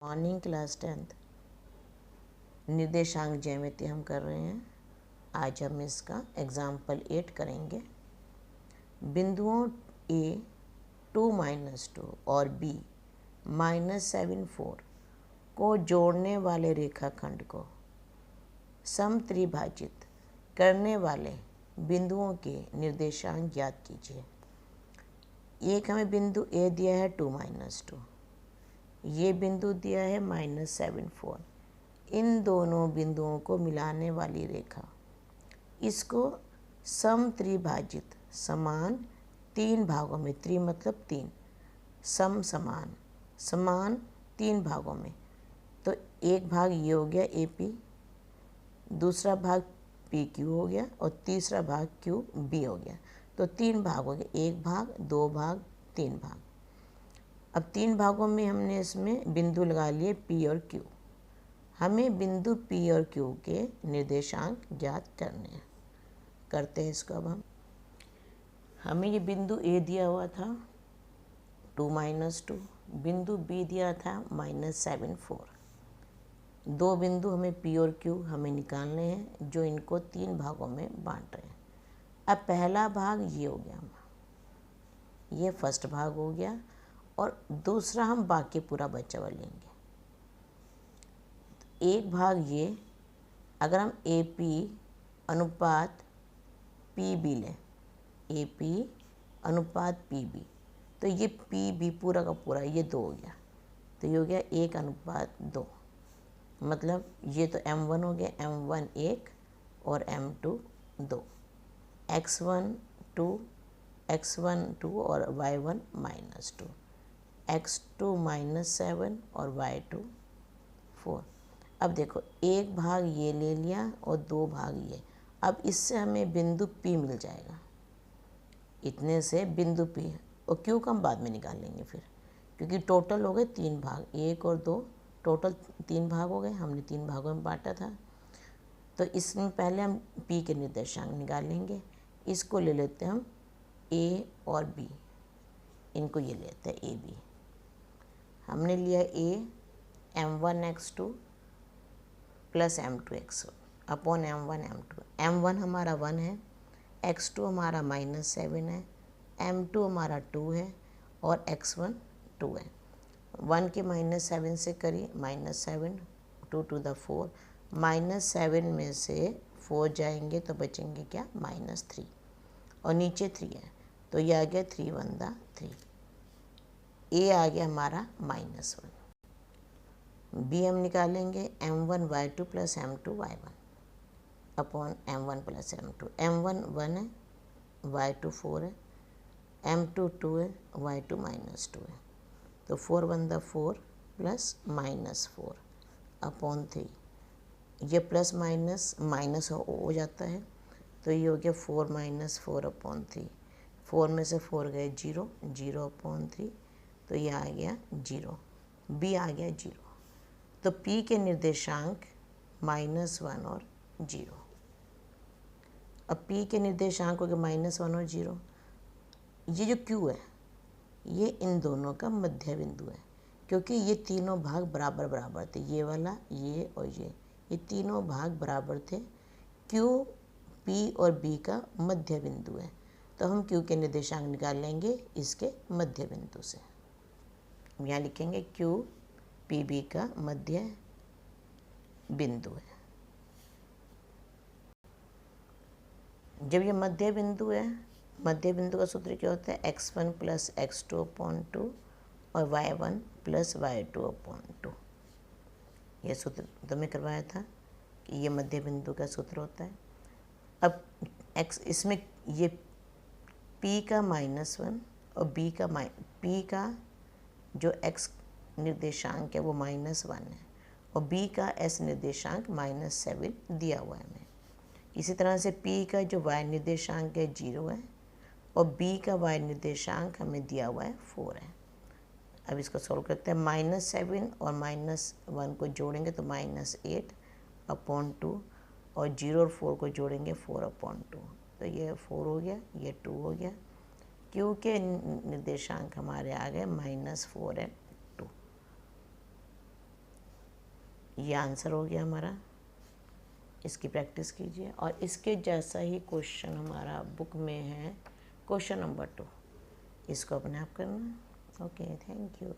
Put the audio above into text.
Morning class 10th निर्देशांक ज्यामिति हम कर रहे हैं। आज हम इसका एग्जाम्पल 8 करेंगे। बिंदुओं A 2-2 और B -7 4 को जोड़ने वाले रेखाखंड को समत्रिभाजित करने वाले बिंदुओं के निर्देशांक ज्ञात कीजिए। एक हमें बिंदु A दिया है 2-2, ये बिंदु दिया है -7 4। इन दोनों बिंदुओं को मिलाने वाली रेखा, इसको समत्रिभाजित, समान 3 भागों में, त्रि मतलब 3, समान समान 3 भागों में। तो एक भाग ये हो गया AP, दूसरा भाग PQ हो गया और तीसरा भाग QB हो गया। तो 3 भाग हो गए, 1 भाग, 2 भाग, 3 भाग। अब 3 भागों में हमने इसमें बिंदु लगा लिए P और Q। हमें बिंदु P और Q के निर्देशांक ज्ञात करने हैं। करते हैं इसको। अब हमें ये बिंदु A दिया हुआ था 2-2, बिंदु B दिया था -7 4। दो बिंदु हमें P और Q हमें निकालने हैं, जो इनको 3 भागों में बांट रहे हैं। अब पहला भाग ये हो गया, ये फर्स्ट भाग हो गया और दूसरा हम बाकी पूरा बचा हुआ लेंगे। एक भाग ये, अगर हम AP अनुपात PB लें, AP अनुपात PB, तो ये PB पूरा का पूरा ये 2 हो गया। तो ये हो गया 1:2, मतलब ये तो M1 हो गया, M1 1 और M2 2, X1 2 और Y1 -2, X2 -7 और Y2 4। अब देखो, एक भाग ये ले लिया और 2 भाग ये। अब इससे हमें बिंदु P मिल जाएगा, इतने से बिंदु P। और Q का हम बाद में निकाल लेंगे फिर, क्योंकि टोटल हो गए 3 भाग, 1 और 2 टोटल 3 भाग हो गए। हमने 3 भागों में बांटा था, तो इसमें पहले हम P के निर्देशांक निकाल लेंगे। इसको ले लेते हैं हम A और B, इनको ये लेते हैं AB। हमने लिया A M1 X2 plus M2 X1 upon M1 M2। M1 हमारा 1 है, X2 हमारा -7 है, M2 हमारा 2 है और X1 2 है। 1 के -7 से करिए, -7, 2 to the 4, -7 में से 4 जाएंगे तो बचेंगे क्या, -3, और नीचे 3 है, तो ये आ गया 3×1 3। A आ गया हमारा -1। B हम निकालेंगे M1 Y2 plus M2 Y1 upon M1 plus M2। M1 1 है, Y2 4 है, M2 2 है, Y2 -2 है। तो 4×1 प्लस -4 अपॉन 3। ये प्लस माइनस माइनस हो जाता है, तो ये हो गया 4 - 4 अपॉन 3। 4 में से 4 गए 0, 0 अपॉन 3, तो ये आ गया 0। B आ गया 0। तो P के निर्देशांक -1 और 0। अब P के निर्देशांक हो गए -1 और 0। ये जो Q है, ये इन दोनों का मध्य बिंदु है, क्योंकि ये तीनों भाग बराबर बराबर थे, ये वाला, ये और ये तीनों भाग बराबर थे। Q P और B का मध्य बिंदु है, तो हम Q के निर्देशांक निकाल लेंगे इसके मध्य बिंदु से। यहाँ लिखेंगे Q PB का मध्य बिंदु है। जब ये मध्य बिंदु है, मध्य बिंदु का सूत्र क्या होता है, X1 प्लस X2 अपॉन 2 और Y1 प्लस Y2 अपॉन 2। यह सूत्र तो मैं करवाया था कि ये मध्य बिंदु का सूत्र होता है। अब X, इसमें ये P का -1 और P का जो X निर्देशांक है वो -1 है, और B का S निर्देशांक -7 दिया हुआ है हमें। इसी तरह से P का जो Y निर्देशांक है 0 है, और B का Y निर्देशांक हमें दिया हुआ है 4 है। अब इसको सॉल्व करते हैं। -7 और -1 को जोड़ेंगे तो -8 अपॉन 2, और 0 और 4 को जोड़ेंगे 4 अपॉन 2, तो ये 4 हो गया, ये 2 हो गया। Q के निर्देशांक हमारे आ गए -4 और 2। ये आंसर हो गया हमारा। इसकी प्रैक्टिस कीजिए। और इसके जैसा ही क्वेश्चन हमारा बुक में है, क्वेश्चन नंबर 2, इसको अपने आप करना। Okay, thank you.